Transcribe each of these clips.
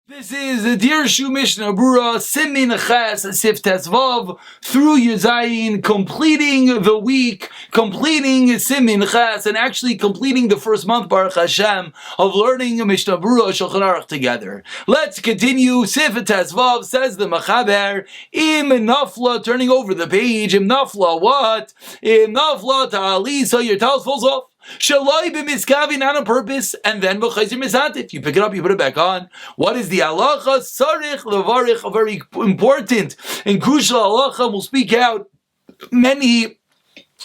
This is the Dirshu Mishnah Berurah, Simin Ches Sif Tesvav, through Yuzayin, completing the week, completing Simin Ches, and actually completing the first month, Baruch Hashem, of learning Mishnah Berurah Shulchan Aruch together. Let's continue. Sif Tesvav, says the Machaber, Im Nafla, turning over the page, Im Nafla what? Im Nafla Ta'ali, so your towel falls off. Shaloi b'miskavi, not on purpose, and then b'chayzer misatif. You pick it up, you put it back on. What is the halacha? Sarich levarich, a very important and crucial halacha. We'll speak out many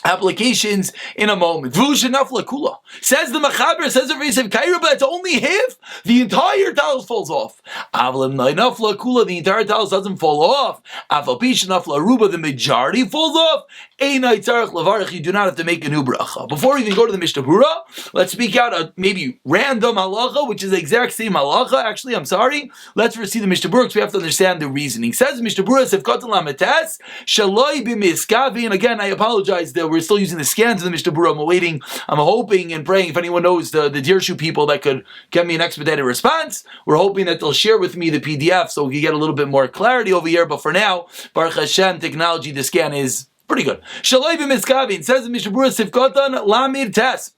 applications in a moment. V'usha nafla kula. Says the Machaber, says the Reis of Kaira, but it's only half. The entire talus falls off. Avlim nafla kula, the entire talus doesn't fall off. Aval pisha nafla ruba, the majority falls off. Einai tzarich levarich, you do not have to make a new bracha. Before we even go to the Mishnah Berurah, let's speak out a maybe random halacha, which is the exact same halacha. Actually, I'm sorry. Let's first see the Mishnah Berurah because we have to understand the reasoning. Says Mishnah Berurah, Sefkatan Lametes, Shaloi b'miskavi, and again, I apologize that we're still using the scans of the Mishnah Berurah. I'm hoping and praying if anyone knows the Dirshu people that could get me an expedited response. We're hoping that they'll share with me the PDF so we can get a little bit more clarity over here. But for now, Baruch Hashem, technology, the scan is pretty good. Shaloi b'miskavin, says the Mishnah Berurah, Sifkatan Lamir Tes.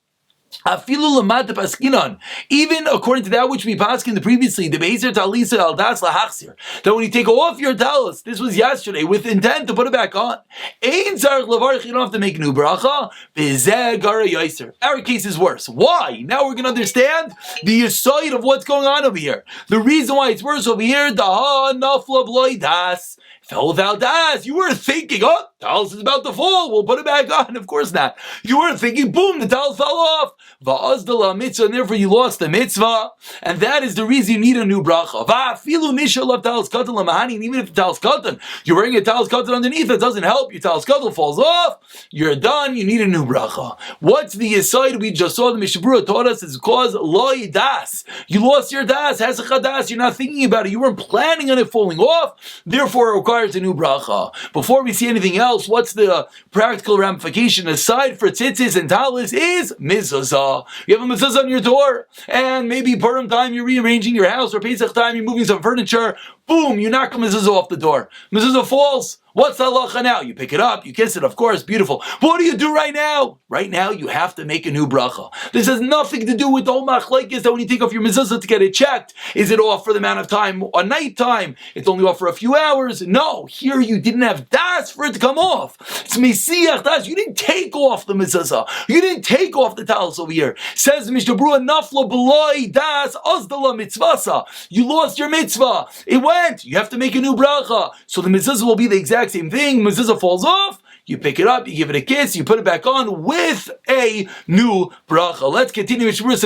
Even according to that which we paskined previously, the Be'ezer Talisa al Das Lahachsir, that when you take off your talis, this was yesterday, with intent to put it back on, Ein Tzarich Levarich, you don't have to make a new bracha. B'zeh Gara Yoiser. Our case is worse. Why? Now we're going to understand the aside of what's going on over here. The reason why it's worse over here, Daha Nafla B'loi Das. Fell without das. You weren't thinking, oh, the talis is about to fall, we'll put it back on. Of course not. You weren't thinking, boom, the talis fell off. Va'azdala mitzvah, and therefore you lost the mitzvah. And that is the reason you need a new bracha. Va'afilu nishal talis katan lamahani, and even if the talis katan, you're wearing a talis katan underneath, it doesn't help. Your talis katan falls off, you're done, you need a new bracha. What's the aside we just saw? The Mishnah Berurah taught us is cause loy das. You lost your das, hesach das, you're not thinking about it, you weren't planning on it falling off, therefore it requires a new bracha. Before we see anything else, what's the practical ramification aside for tzitzis and talis is mezuzah. You have a mezuzah on your door, and maybe Purim time you're rearranging your house, or Pesach time you're moving some furniture. Boom! You knock the mezuzah off the door. Mezuzah falls. What's the halacha now? You pick it up, you kiss it, of course, beautiful. But what do you do right now? Right now, you have to make a new bracha. This has nothing to do with the whole machlekes that when you take off your mezuzah to get it checked, is it off for the amount of time, a night time? It's only off for a few hours. No, here you didn't have das for it to come off. It's mesiach das. You didn't take off the mezuzah. You didn't take off the talis over here. Says the Mishnah Berurah, nafla b'loi das azdala mitzvasa. You lost your mitzvah. It went. You have to make a new bracha. So the mezuzah will be the exact same thing. Mezuzah falls off, you pick it up, you give it a kiss, you put it back on with a new bracha. Let's continue. You put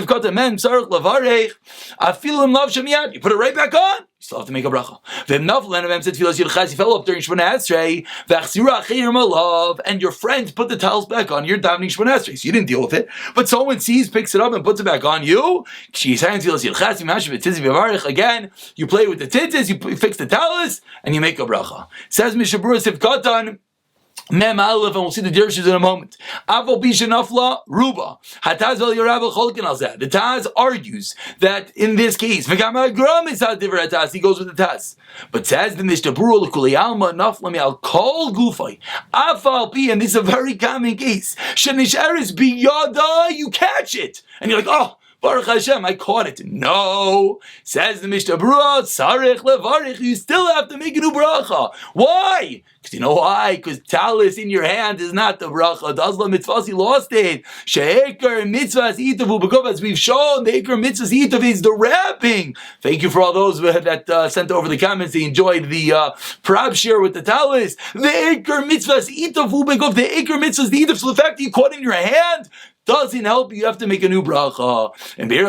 it right back on, you still have to make a bracha. You fell up during Shemona Esrei, and your friend put the towels back on, you're davening Shemona Esrei, so you didn't deal with it, but someone sees, picks it up, and puts it back on you. Again, you play with the tzitzis, you fix the talis, and you make a bracha. Says Mishnah Berurah Sifkatan Mem Aleph, and we'll see the dirshus in a moment. Aval Pisha Nafla Ruba Hataz Vel Yerabel Cholkin Alzeh. The Taz argues that in this case, he goes with the Taz. But says the Mishnah Berurah L'Kulei Alma Nafla Me'al Kol Gufay Afal Pi, and this is a very common case. Shenisheres Biyada, you catch it, and you're like, oh, Baruch Hashem, I caught it. No, says the Mishnah Berurah, Sarich levarich, you still have to make a new bracha. Why? Because you know why? Because talis in your hand is not the bracha. Dazla mitzvah, he lost it. She'eker mitzvah itavu b'gov, as we've shown, the eker mitzvah itav is the wrapping. Thank you for all those that sent over the comments. They enjoyed the prab share with the talis. The eker mitzvah itavu b'gov, the eker mitzvah is the itav. So the fact that you caught it in your hand doesn't help. You have to make a new bracha. And you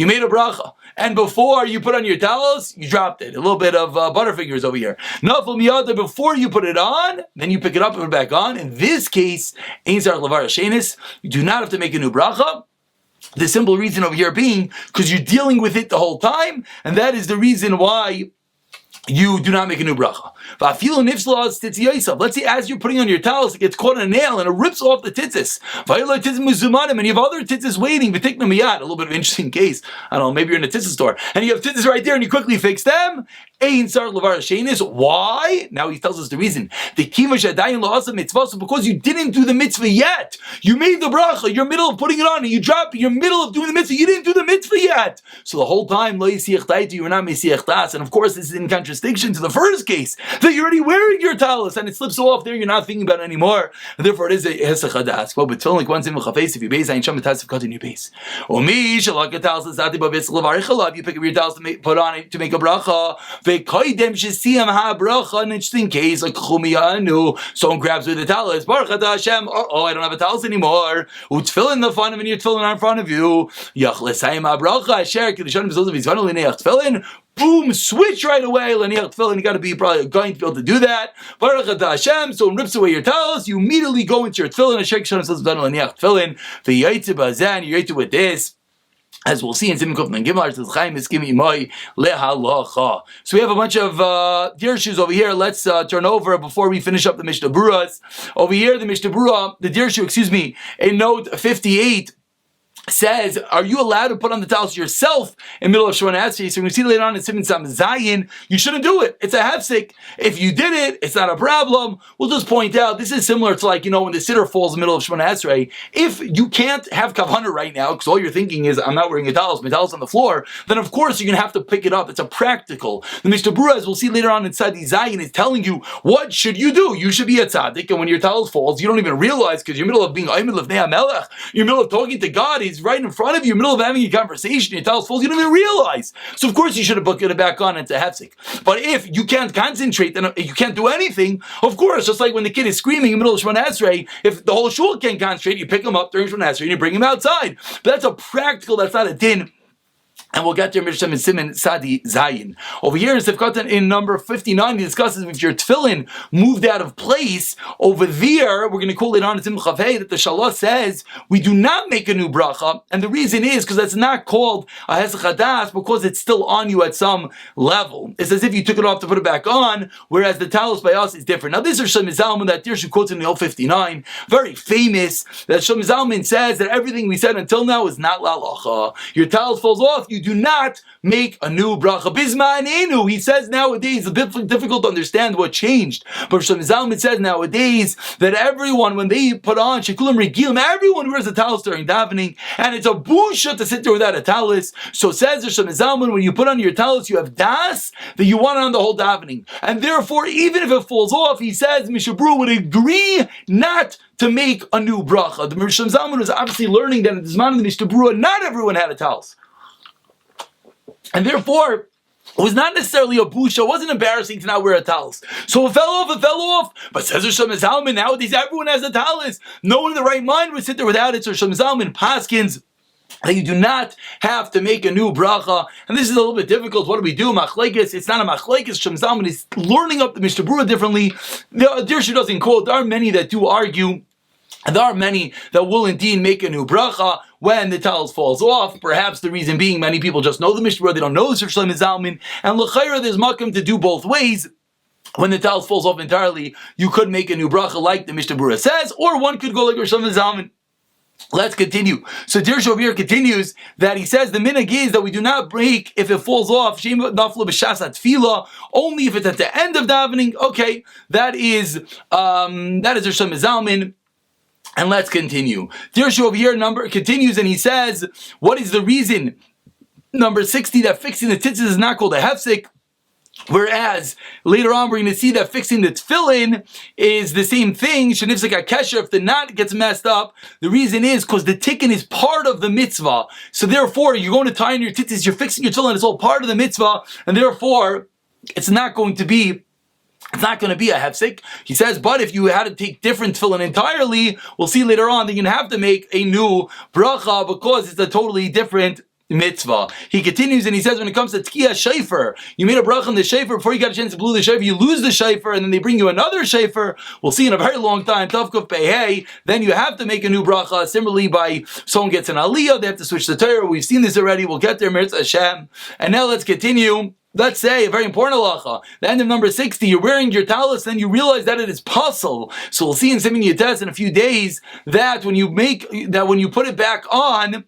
made a bracha, and before you put on your talis, you dropped it. A little bit of butterfingers over here. Before you put it on, then you pick it up and put it back on. In this case, you do not have to make a new bracha. The simple reason over here being because you're dealing with it the whole time, and that is the reason why you do not make a new bracha. Let's say as you're putting on your towels, it gets caught in a nail and it rips off the tzitzis. And you have other tzitzis waiting, a little bit of an interesting case. I don't know, maybe you're in a tzitzis store, and you have tzitzis right there and you quickly fix them. Why? Now he tells us the reason. Because you didn't do the mitzvah yet. You made the bracha, you're middle of putting it on, and you drop it, you're middle of doing the mitzvah, you didn't do the mitzvah yet. So the whole time, you were not mesiach das. And of course, this is in contradiction to the first case, that you're already wearing your talus, and it slips off there, you're not thinking about it anymore. And therefore, it is a hesach hadas. But with tefillin, like one simul chafes, if you base, ayin sham etas cut in your base. Omi shalak talus l'sati b'bitz levarich alav. You pick up your talus to put on it to make a bracha. Ve'koydem shesiyam ha bracha. An interesting case like chumiyanu. Someone grabs with the talus. Baruch atah Hashem. Oh, I don't have a talus anymore. Utfillin the fun of your tefillin are in front of you. Yachlesayim ha bracha. Asher kedushanim b'zos v'zvanu l'neiach tefillin. Boom, switch right away. L'neiach tefillin. You got to be probably going to be able to do that. Baruch atah Hashem. So when rips away your talus, you immediately go into your tefillin. Asher kedushanim b'zos v'zvanu l'neiach tefillin. V'yaitze b'azan. You yaitze with this. As we'll see in Simon Kufman Gimel, says Chaim Eskim Imoi Lehalacha. So we have a bunch of Dirshus over here. Let's turn over before we finish up the Mishnah Berurahs. Over here, the Mishnah Berurah, the Dirshu, in note 58, says, are you allowed to put on the towels yourself in the middle of Shemona Esrei? So we see later on in Simon Sam Zayin, you shouldn't do it. It's a hefsek. If you did it, it's not a problem. We'll just point out, this is similar to when the siddur falls in the middle of Shemona Esrei. If you can't have kavanah right now, because all you're thinking is, I'm not wearing a towel, my towel's on the floor, then of course you're going to have to pick it up. It's a practical. The Mishnah Berurah, as we'll see later on inside the Zayin, is telling you, what should you do? You should be a tzaddik, and when your towel falls, you don't even realize, because you're in the middle of being Ayman Lefnei HaMelech, you're in the middle of talking to God, He's right in front of you, in the middle of having a conversation, your towel's full, you don't even realize. So of course you should have put it back on into hefsek. But if you can't concentrate, then you can't do anything, of course, just like when the kid is screaming in the middle of Shemona Esrei, if the whole shul can't concentrate, you pick him up during Shemona Esrei and you bring him outside. But that's a practical, that's not a din. And we'll get to Mishnah and Simon Sadi Zayin. Over here in Sefkatan in number 59, he discusses if your tefillin moved out of place. Over there, we're going to call it on Simon Chavei that the Shalah says we do not make a new bracha, and the reason is because that's not called a hesach hadas because it's still on you at some level. It's as if you took it off to put it back on, whereas the talus by us is different. Now this is Shlomo Zalman that Dirshu quotes in the Old 59, very famous, that Shlomo Zalman says that everything we said until now is not la'alacha. Your talus falls off, you do not make a new bracha. Bizmanenu, he says nowadays, it's a bit difficult to understand what changed. But Shlomo Zalman says nowadays that everyone, when they put on shekulim regilim, everyone wears a talus during davening, and it's a busha to sit there without a talus. So says Shlomo Zalman, when you put on your talus, you have das that you want on the whole davening. And therefore, even if it falls off, he says, Mishnah Berurah would agree not to make a new bracha. The Shlomo Zalman was obviously learning that at the Zman of the Mishnah Berurah, not everyone had a talus. And therefore, it was not necessarily a busha. It wasn't embarrassing to not wear a talus. So it fell off. But says Shlomo Zalman, nowadays everyone has a talus. No one in the right mind would sit there without it. So Shlomo Zalman paskins that you do not have to make a new bracha. And this is a little bit difficult. What do we do? Machlekes. It's not a machlekes. Shlomo Zalman is learning up the Mishnah Berurah differently. The Dirshu doesn't quote. There are many that do argue. And there are many that will indeed make a new bracha when the talus falls off. Perhaps the reason being many people just know the Mishnah Berurah, they don't know the Shlomo Zalman. And l'chayra, there's makom to do both ways. When the talus falls off entirely, you could make a new bracha like the Mishnah Berurah says, or one could go like Shlomo Zalman. Let's continue. So Dirshu over here continues that he says the minhag is that we do not break if it falls off only if it's at the end of davening. Okay, that is Shlomo Zalman. And let's continue. Dirshu over here continues and he says, what is the reason, number 60, that fixing the tzitzis is not called a hefsek? Whereas later on we're going to see that fixing the tefillin is the same thing. Shenifsek HaKesher, if the knot gets messed up, the reason is because the tikkun is part of the mitzvah. So therefore, you're going to tie in your tzitzis, you're fixing your tefillin, it's all part of the mitzvah, and therefore, it's not going to be a hefsek. He says, but if you had to take different tefillin entirely, we'll see later on that you're going to have to make a new bracha because it's a totally different mitzvah. He continues and he says, when it comes to tkiyah shayfer, you made a bracha on the shayfer before you got a chance to blow the shayfer, you lose the shayfer, and then they bring you another shayfer. We'll see in a very long time, tavkuf pehei, then you have to make a new bracha. Similarly, by someone gets an aliyah, they have to switch the Torah. We've seen this already. We'll get there, Mirz Hashem. And now let's continue. let's say, a very important halacha, the end of number 60, you're wearing your talis, then you realize that it is puzzle. So we'll see in Siman Yates in a few days that when you put it back on,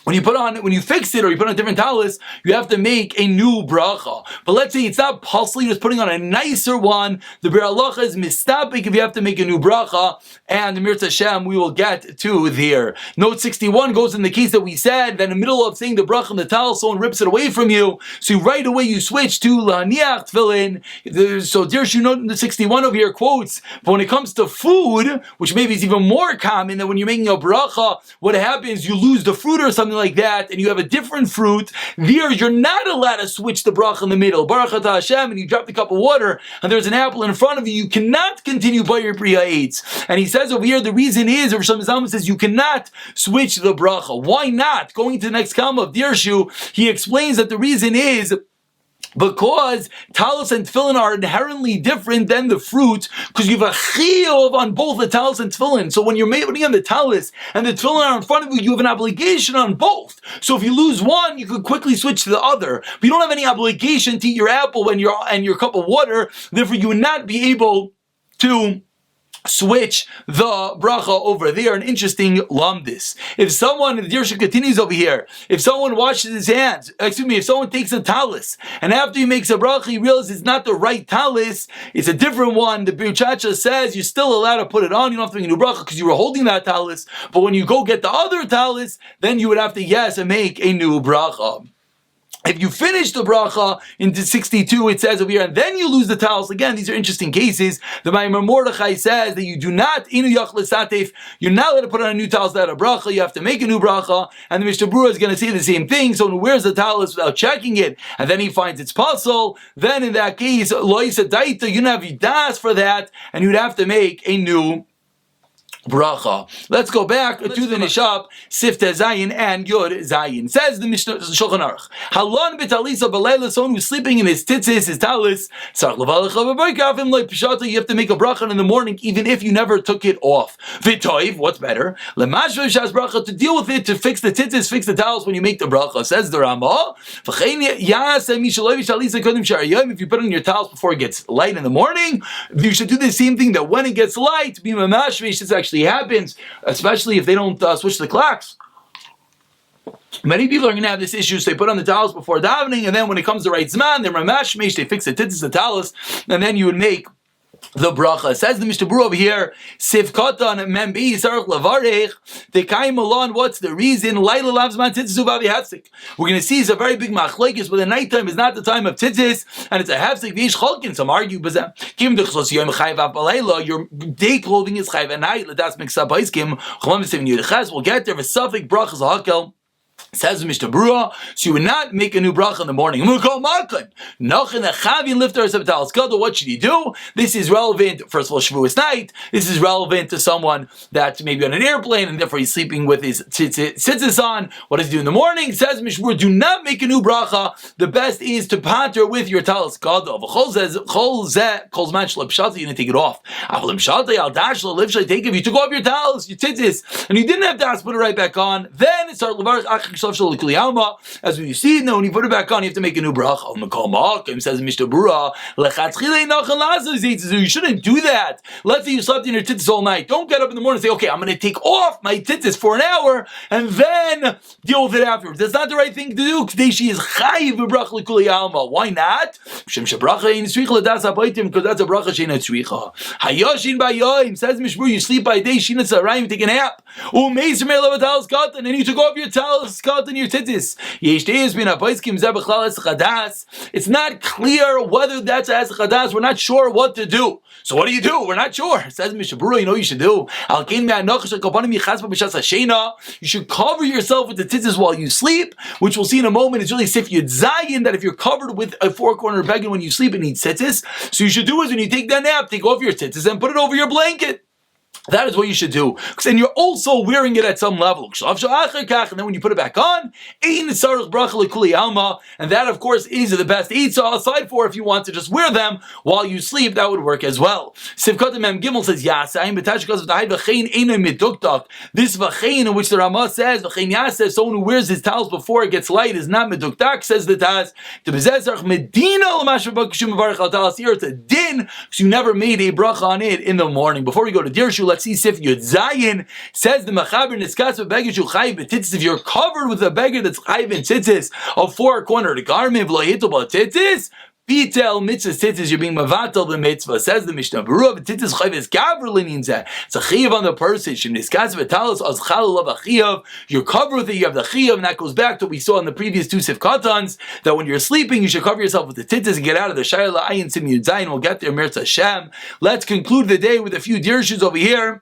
when you fix it or you put on a different talis, you have to make a new bracha. But let's say it's not puzzle, you're just putting on a nicer one. The Bir Halacha is mistapik if you have to make a new bracha, and the Mirza Hashem we will get to there. Note 61 goes in the case that we said that in the middle of saying the bracha and the talis, someone rips it away from you, so right away you switch to laniach tefillin. So Dirshu note in the 61 over here quotes, but when it comes to food, which maybe is even more common, that when you're making a bracha, what happens, you lose the fruit or something like that, and you have a different fruit, there you're not allowed to switch the bracha in the middle. Baruch atah Hashem, and you drop the cup of water, and there's an apple in front of you, you cannot continue by your priya eitz. And he says over here, the reason is, or Rosh Hashanah says, you cannot switch the bracha. Why not? Going to the next column of Dirshu, he explains that the reason is because talis and tefillin are inherently different than the fruit, because you have a chiyuv on both the talis and tefillin. So when you're putting on the talis and the tefillin are in front of you, you have an obligation on both. So if you lose one, you could quickly switch to the other. But you don't have any obligation to eat your apple and your cup of water. Therefore, you would not be able to switch the bracha over there. An interesting lumdis. If someone, the Dirshu continues over here, if someone washes his hands, if someone takes a talis, and after he makes a bracha, he realizes it's not the right talis, it's a different one, the Biruchacha says you're still allowed to put it on, you don't have to make a new bracha because you were holding that talis, but when you go get the other talis, then you would have to, make a new bracha. If you finish the bracha into 62, it says over here, and then you lose the talis. Again, these are interesting cases. The Maimar Mordechai says that you do not, you're not allowed to put on a new talis without a bracha. You have to make a new bracha. And the Mishnah Berurah is going to say the same thing. So when he wears the talis without checking it, and then he finds it's puzzle, then in that case, loisa daita, you don't have yidas for that, and you'd have to make a new bracha. Let's go back to the Nishab, Sifte Zayin and Yod Zayin. Says the Mishnah Shulchan Aruch, Halon b'talisa b'leila, someone who's sleeping in his tzitzis, his talis, you have to make a bracha in the morning, even if you never took it off. V'toiv, what's better? Lemashva shas bracha, to deal with it, to fix the tzitzis, fix the talis when you make the bracha. Says the Ramah, if you put on your talis before it gets light in the morning, you should do the same thing that when it gets light, be mamashvish, this actually happens, especially if they don't switch the clocks. Many people are going to have this issue, so they put on the talis before davening, and then when it comes to right zman, they're mamashmish, they fix the tzitzis, the talis, and then you would make the bracha. Says the Mishnah Berurah over here, Sif Katan Membi Sarach Lavarech, the Kaim Alon, what's the reason? Laila Lavzman Tzitzis Ubavi Hafsik. We're going to see it's a very big machlekes, but the nighttime is not the time of tzitzis, and it's a hafsik. V'ish chalkin, some argue, but Kim Dechlos Yom Chayv Apalayla, your day clothing is Chayv at night, Ladas Miksab Haiskim, Cholam V'Sevin Yudechaz, we'll get there, V'Safik Brachas Hakel. Says the Mishnah Berurah, so you would not make a new bracha in the morning. What should you do? This is relevant, first of all, Shavuos night. This is relevant to someone that's maybe on an airplane and therefore he's sleeping with his tzitzis on. What does he do in the morning? Says Mishnah Berurah, do not make a new bracha. The best is to pater with your talis gadol. You need to take it off. If you took off your talis, your tzitzis, and you didn't have das, put it right back on, then it's our as we see now, when you put it back on, you have to make a new bracha. Says Mishnah Berurah, you shouldn't do that. Let's say you slept in your tzitzis all night. Don't get up in the morning and say, okay, I'm going to take off my tzitzis for an hour and then deal with it afterwards. That's not the right thing to do. She is chayiv b'bracha l'kulei alma. Why not? Because that's a bracha she'ena tzricha. Hayoshin b'yoyim, says Mishnah Berurah, you sleep by day, she'ena tzarayim, you take a nap. And then you took off your talis and your tzitzis. It's not clear whether that's as chadas. We're not sure what to do. So what do? We're not sure. Says Mishnah Berurah, you know what you should do? You should cover yourself with the tzitzis while you sleep, which we'll see in a moment. It's really sif yud zayin, that if you're covered with a four-corner beggar when you sleep, it needs tzitzis. So you should do is when you take that nap, take off your tzitzis and put it over your blanket. That is what you should do. And you're also wearing it at some level. And then when you put it back on, and that of course is the best eitzah, aside for if you want to just wear them while you sleep, that would work as well. Sivkat Mem Gimel says, this v'chein in which the Ramah says, someone who wears his towels before it gets light is not meduktak, says the Taz. It's a din, because you never made a bracha on it in the morning. Before we go to Dirshu, let's see Sif Yud Zayin. Says the Machaber Niskas v'beged shu chayiv b'tzitzis. If you're covered with a beged that's chayiv in tzitzis, a four-cornered garment, v'lo yitul b'tzitzis, Pitel mitzvah tzitzis, you're being mavatal the mitzvah. Says the Mishnah Berurah, tzitzis chayiv is gavur l'ninzeh. It's a chayiv on the person. Shem niskas v'talos az chalal of a chayiv. You're covered with it. You have the chayiv, and that goes back to what we saw in the previous two sifkatans, that when you're sleeping, you should cover yourself with the tzitzis and get out of the shayla ayin sim yud zayin. We'll get there, Mirza Hashem. Let's conclude the day with a few dirshus over here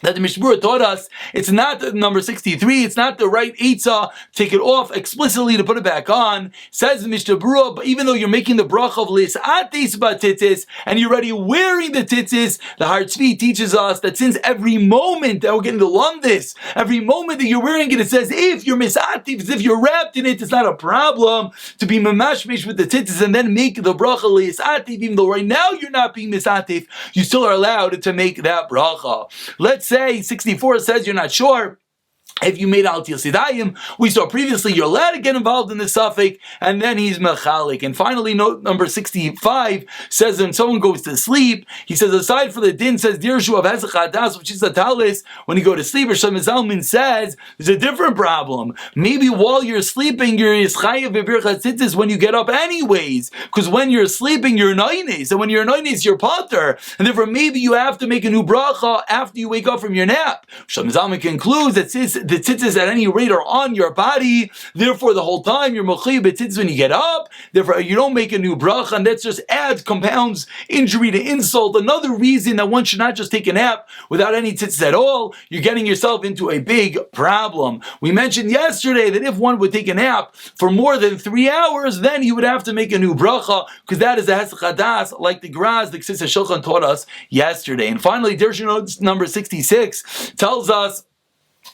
that the Mishnah Berurah taught us. It's not number 63, it's not the right eitzah, take it off explicitly to put it back on. Says the Mishnah Berurah, but even though you're making the bracha of lis'atis b'tzitzis, and you're already wearing the tzitzis, the Har Tzvi teaches us that since every moment, that we're getting to learn this, every moment that you're wearing it, it says if you're misatif, as if you're wrapped in it, it's not a problem to be mamashmish with the tzitzis and then make the bracha lis'atif, even though right now you're not being misatif, you still are allowed to make that bracha. Let's say 64 says you're not sure if you made al Sidayim. We saw previously you're allowed to get involved in the suffix, and then he's mechalik. And finally, note number 65 says when someone goes to sleep, he says aside for the din, says Dirshu of Hesach Hadas, which is a talis, when you go to sleep, or Shlomo Zalman says there's a different problem. Maybe while you're sleeping, you're yischayev b'birchas tzitzis when you get up anyways, because when you're sleeping, you're noinis, and when you're noinis, you're potter, and therefore maybe you have to make a new bracha after you wake up from your nap. Shlomo Zalman concludes that the tzitzis at any rate are on your body, therefore the whole time you're mochayev b'tzitzis when you get up, therefore you don't make a new bracha, and that just compounds injury to insult. Another reason that one should not just take a nap without any tzitzis at all, you're getting yourself into a big problem. We mentioned yesterday that if one would take a nap for more than 3 hours, then he would have to make a new bracha, because that is a hesach hadas, like the Graz, the Concise Shulchan taught us yesterday. And finally, Dirshu number 66 tells us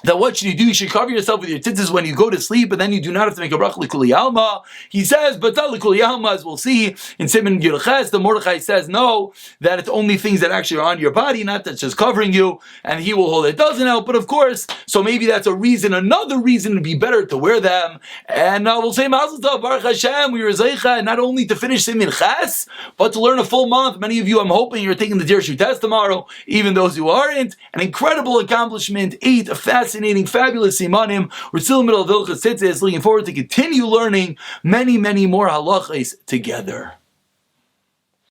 that what should you do? You should cover yourself with your tzitzis when you go to sleep, and then you do not have to make a bracha l'kuli alma. He says, but l'kuli alma, as we'll see in Siman Yirches, the Mordechai says no, that it's only things that actually are on your body, not that's just covering you, and he will hold it doesn't help. But of course, so maybe that's a reason, another reason to be better to wear them. And we'll say Mazel Tov, Baruch Hashem, we were zeicha not only to finish Siman Ches, but to learn a full month. Many of you, I'm hoping you're taking the Dirshu test tomorrow, even those who aren't. An incredible accomplishment, 8 fascinating, fabulous simanim. We're still in the middle of Hilchos Tzitzis, looking forward to continue learning many, many more halachos together.